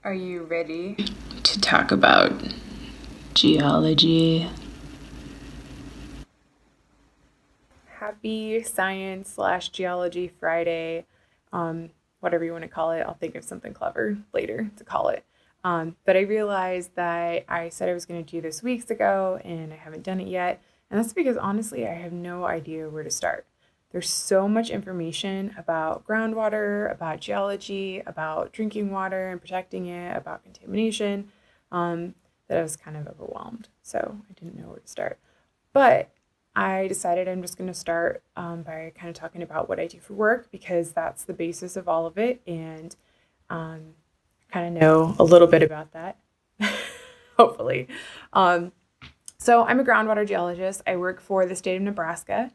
Are you ready to talk about geology? Happy Science/Geology Friday, whatever you want to call it. I'll think of something clever later to call it. But I realized that I said I was going to do this weeks ago and I haven't done it yet. And that's because honestly, I have no idea where to start. There's so much information about groundwater, about geology, about drinking water and protecting it, about contamination, that I was kind of overwhelmed. So I didn't know where to start. But I decided I'm just going to start by kind of talking about what I do for work because that's the basis of all of it. And kind of know a little bit about that, hopefully. So I'm a groundwater geologist. I work for the state of Nebraska,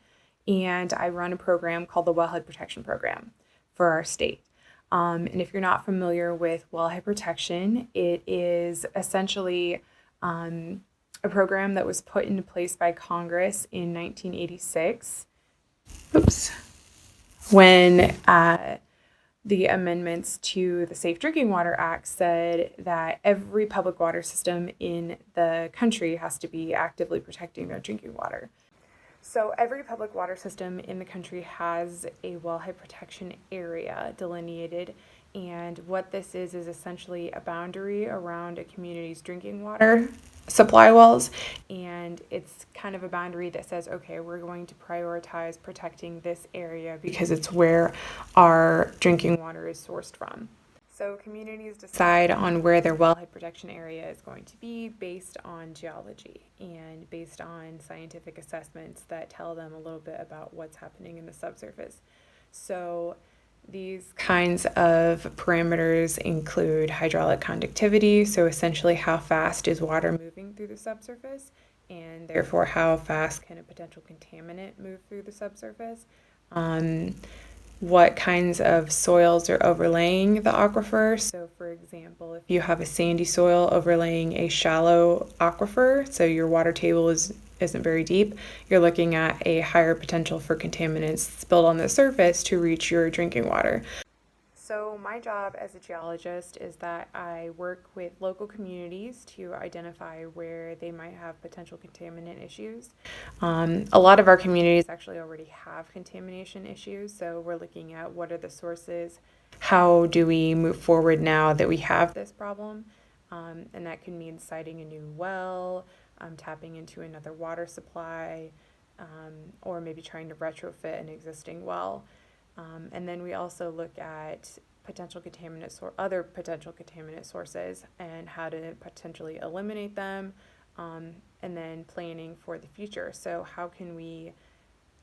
and I run a program called the Wellhead Protection Program for our state. And if you're not familiar with wellhead protection, it is essentially a program that was put into place by Congress in 1986. Oops. When the amendments to the Safe Drinking Water Act said that every public water system in the country has to be actively protecting their drinking water. So every public water system in the country has a wellhead protection area delineated. And what this is essentially a boundary around a community's drinking water supply wells. And it's kind of a boundary that says, okay, we're going to prioritize protecting this area because it's where our drinking water is sourced from. So communities decide on where their wellhead protection area is going to be based on geology and based on scientific assessments that tell them a little bit about what's happening in the subsurface. So these kinds of parameters include hydraulic conductivity, so essentially how fast is water moving through the subsurface, and therefore how fast can a potential contaminant move through the subsurface. What kinds of soils are overlaying the aquifer. So for example, if you have a sandy soil overlaying a shallow aquifer, so your water table isn't very deep, you're looking at a higher potential for contaminants spilled on the surface to reach your drinking water. So my job as a geologist is that I work with local communities to identify where they might have potential contaminant issues. A lot of our communities actually already have contamination issues, so we're looking at what are the sources, how do we move forward now that we have this problem, and that can mean siting a new well, tapping into another water supply, or maybe trying to retrofit an existing well. And then we also look at other potential contaminant sources and how to potentially eliminate them, and then planning for the future. So how can we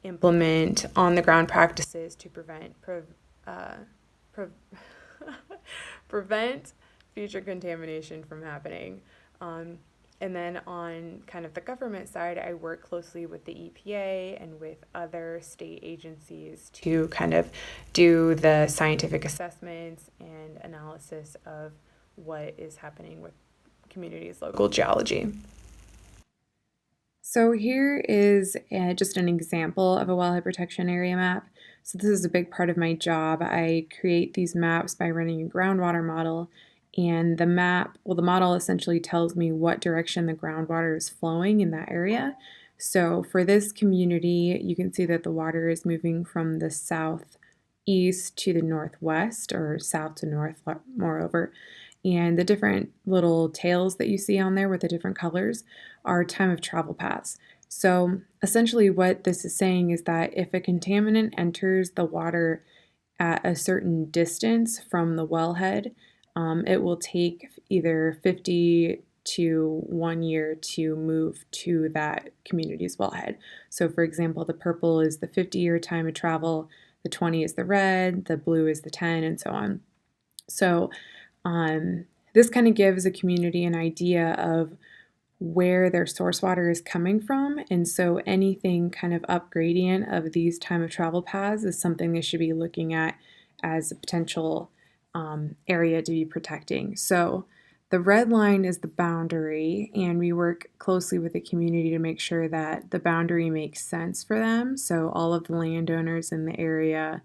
implement on-the-ground practices to prevent future contamination from happening? And then on kind of the government side, I work closely with the EPA and with other state agencies to kind of do the scientific assessments and analysis of what is happening with communities' local geology. So here is just an example of a wellhead protection area map. So this is a big part of my job. I create these maps by running a groundwater model. And the model essentially tells me what direction the groundwater is flowing in that area. So for this community, you can see that the water is moving from the southeast to the northwest, or south to north, moreover. And the different little tails that you see on there with the different colors are time of travel paths. So essentially what this is saying is that if a contaminant enters the water at a certain distance from the wellhead, it will take either 50 to 1 year to move to that community's wellhead. So for example, the purple is the 50-year time of travel, the 20 is the red, the blue is the 10, and so on. So this kind of gives a community an idea of where their source water is coming from. And so anything kind of up gradient of these time of travel paths is something they should be looking at as a potential area to be protecting. So the red line is the boundary, and we work closely with the community to make sure that the boundary makes sense for them. So all of the landowners in the area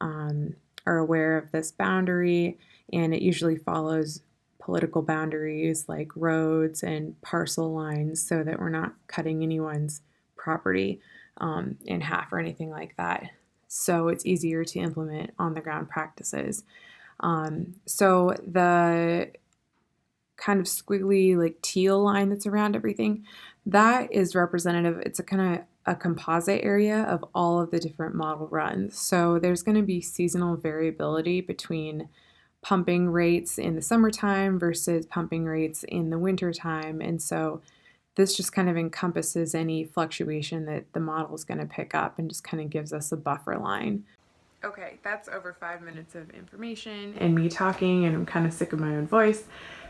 are aware of this boundary, and it usually follows political boundaries like roads and parcel lines so that we're not cutting anyone's property in half or anything like that. So it's easier to implement on the ground practices. So the kind of squiggly like teal line that's around everything, that is representative. It's a kind of a composite area of all of the different model runs. So there's going to be seasonal variability between pumping rates in the summertime versus pumping rates in the wintertime. And so this just kind of encompasses any fluctuation that the model is going to pick up and just kind of gives us a buffer line. Okay, that's over 5 minutes of information and me talking, and I'm kind of sick of my own voice.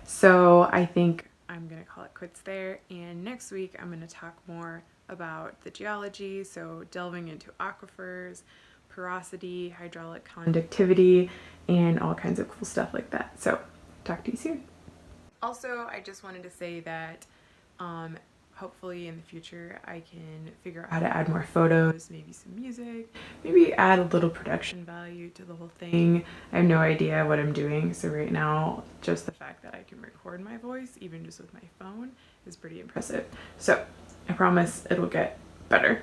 So I think I'm going to call it quits there. And next week, I'm going to talk more about the geology, so delving into aquifers, porosity, hydraulic conductivity, and all kinds of cool stuff like that. So talk to you soon. Also, I just wanted to say that hopefully in the future I can figure out how to add more photos, maybe some music, maybe add a little production value to the whole thing. I have no idea what I'm doing, so right now just the fact that I can record my voice, even just with my phone, is pretty impressive. So I promise it'll get better.